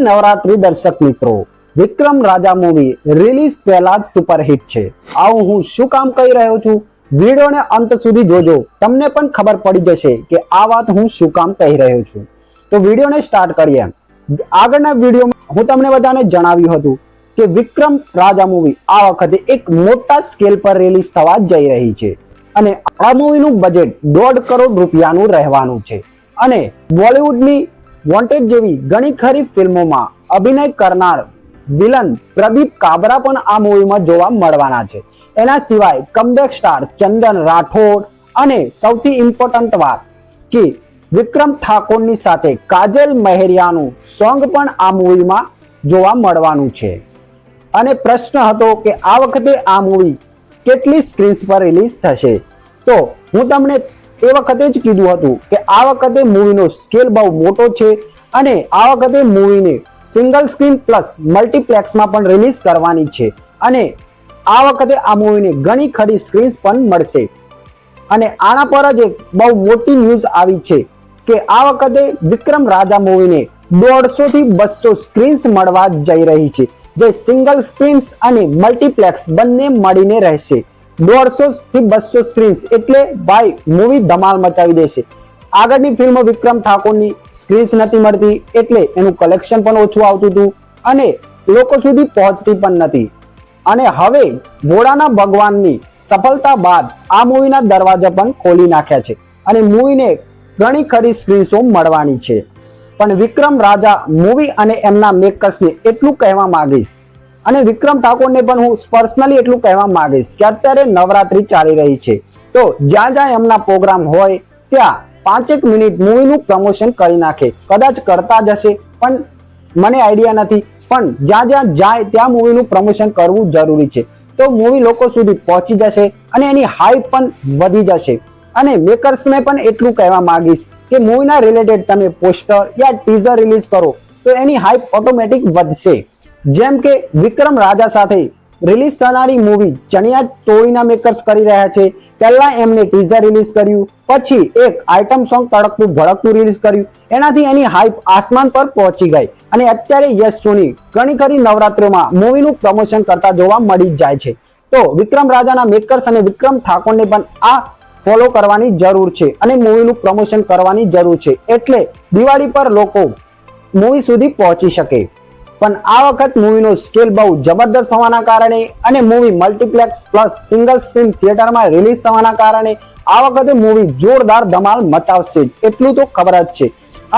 નવરાત્રી દર્શક મિત્રો, વિક્રમ રાજા movie release પહેલા જ સુપરહિટ છે. આવું હું શું કામ કહી રહ્યો છું? વિડીયોને અંત સુધી જોજો, તમને પણ ખબર પડી જશે કે આ વાત હું શું કામ કહી રહ્યો છું. તો વિડીયોને સ્ટાર્ટ કરીએ. આગળના વિડીયોમાં હું તમને બધાને જણાવ્યું હતું કે વિક્રમ રાજા મૂવી આ વખતે એક મોટા સ્કેલ પર રિલીઝ થવા જઈ રહી છે અને આ મૂવીનું બજેટ 1.5 કરોડ રૂપિયાનું રહેવાનું છે અને બોલિવૂડની વોન્ટેડ જેવી ઘણી ખરી ફિલ્મોમાં અભિનય કરનાર વિલન પ્રદીપ કાબરા પણ આ મૂવીમાં જોવા મળવાના છે. એના સિવાય કમબેક સ્ટાર ચંદન રાઠોડ અને સૌથી ઇમ્પોર્ટન્ટ વાત કે વિક્રમ ઠાકોરની સાથે કાજલ મહેરિયાનું સોંગ પણ આ મૂવીમાં જોવા મળવાનું છે. અને પ્રશ્ન હતો કે આ વખતે આ મૂવી કેટલી સ્ક્રીન્સ પર રિલીઝ થશે, તો હું તમને એ વખતે જ કીધું હતું કે આ વખતે મૂવીનો સ્કેલ બહુ મોટો છે અને આ વખતે મૂવીને સિંગલ સ્ક્રીન પ્લસ મલ્ટીપ્લેક્સમાં પણ રિલીઝ કરવાની છે અને આ વખતે આ મૂવીને ઘણી ખરી સ્ક્રીન્સ પણ મળશે. અને આના પર જ એક બહુ મોટી ન્યૂઝ આવી છે કે આ વખતે વિક્રમ રાજા મૂવીને 150 થી 200 સ્ક્રીન્સ મળવા જઈ રહી છે, જે સિંગલ સ્ક્રીન્સ અને મલ્ટીપ્લેક્સ બંને મળીને રહેશે. 150 થી 200 સ્ક્રીન્સ એટલે ભાઈ મૂવી ધમાલ મચાવી દેશે. આગળની ફિલ્મ વિક્રમ ઠાકોરની સ્ક્રીન્સ નથી મળતી એટલે એનું કલેક્શન પણ ઓછું આવતું હતું અને લોકો સુધી પહોંચતી પણ નથી. અને હવે ભોળાના ભગવાનની સફળતા બાદ આ મૂવીના દરવાજા પણ ખોલી નાખ્યા છે અને મૂવીને ઘણી ખરી સ્ક્રીન્સો મળવાની છે. પણ વિક્રમ રાજા મૂવી અને એમના મેકર્સને એટલું કહેવા માંગીશ અને વિક્રમ ઠાકોરને પણ હું પર્સનલી એટલું કહેવા માંગીશ કે અત્યારે નવરાત્રી ચાલી રહી છે, તો જ્યાં જ્યાં એમના પ્રોગ્રામ હોય ત્યાં 5 મિનિટ મૂવીનું પ્રમોશન કરી નાખે. કદાચ કરતા જ હશે પણ મને આઈડિયા નથી, પણ જ્યાં જ્યાં જાય ત્યાં મૂવીનું પ્રમોશન કરવું જરૂરી છે. તો મૂવી લોકો સુધી પહોંચી જશે અને એની હાઈપ પણ વધી જશે. અને મેકર્સને પણ એટલું કહેવા માંગીશ કે મૂવીના રિલેટેડ તમે પોસ્ટર યા ટીઝર રિલીઝ કરો તો એની હાઈપ ઓટોમેટિક વધશે. જેમ કે વિક્રમ રાજા સાથે રિલીઝ થનારી મૂવી ચણિયા ચોળીના મેકર્સ કરી રહ્યા છે. પહેલા એમને ટીઝર રિલીઝ કર્યું, પછી એક આઇટમ સોંગ તડકતું ભડકતું રિલીઝ કર્યું. એનાથી એની હાઈપ આસમાન પર પહોંચી ગઈ અને અત્યારે યશ સોની ઘણી ખરી નવરાત્રીમાં મૂવીનું પ્રમોશન કરતા જોવા મળી જાય છે. તો વિક્રમ રાજાના મેકર્સ અને વિક્રમ ઠાકોરને પણ આ ફોલો કરવાની જરૂર છે અને મૂવીનું પ્રમોશન કરવાની જરૂર છે, એટલે દિવાળી પર લોકો મૂવી સુધી પહોંચી શકે. પણ આ વખત મૂવીનો સ્કેલ બહુ જબરદસ્ત હોવાના કારણે અને movie multiplex plus single screen થિયેટરમાં રિલીઝ થવાના કારણે આ વખતે મૂવી જોરદાર ધમાલ મચાવશે, એટલું તો ખબર જ છે.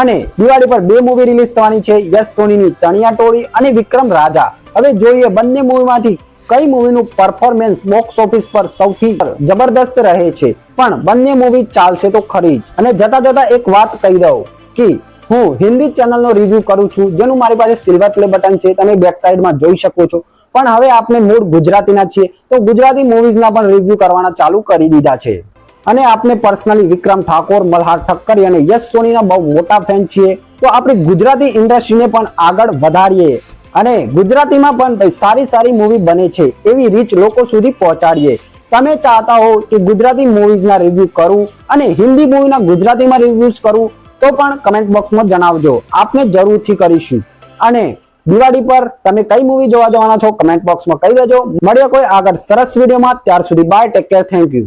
અને દિવાળી પર 2 મૂવી રિલીઝ થવાની છે, યશ સોનીની ચણિયા ચોળી અને વિક્રમ રાજા. હવે જોઈએ બંને મૂવીમાંથી કઈ મૂવીનું પરફોર્મન્સ બોક્સ ઓફિસ પર સૌથી જબરદસ્ત રહે છે. પણ બંને મૂવી ચાલશે તો ખરી જ. અને જતા જતા એક વાત કહી દઉં કે હું હિન્દી ચેનલનો રિવ્યુ કરું છું, જેનું મારી પાસે સિલ્વર પ્લે બટન છે, તમે બેક સાઈડમાં જોઈ શકો છો. પણ હવે આપણે મૂળ ગુજરાતીના છીએ તો ગુજરાતી મૂવીઝના પણ રિવ્યુ કરવાના ચાલુ કરી દીધા છે. અને આપણે પર્સનલી વિક્રમ ઠાકોર, મલ્હાર ઠક્કર અને યશ સોનીના બહુ મોટા ફેન છીએ. તો આપણે ગુજરાતી ઇન્ડસ્ટ્રીને પણ આગળ વધારીએ અને ગુજરાતીમાં પણ સારી સારી મૂવી બને છે એવી રીચ લોકો સુધી પહોંચાડીએ. તમે ચાહતા હો કે ગુજરાતી મૂવીઝના રિવ્યુ કરું અને હિન્દી મૂવીના ગુજરાતીમાં રિવ્યુઝ કરું તો પણ કમેન્ટ બોક્સમાં જણાવજો, આપને જરૂરથી કરીશું. અને દિવાળી પર તમે કઈ મૂવી જોવા જવાના છો કમેન્ટ બોક્સમાં કહી દેજો. મળીએ કોઈ આગળ સરસ વિડીયોમાં, ત્યાર સુધી bye, take care, thank you.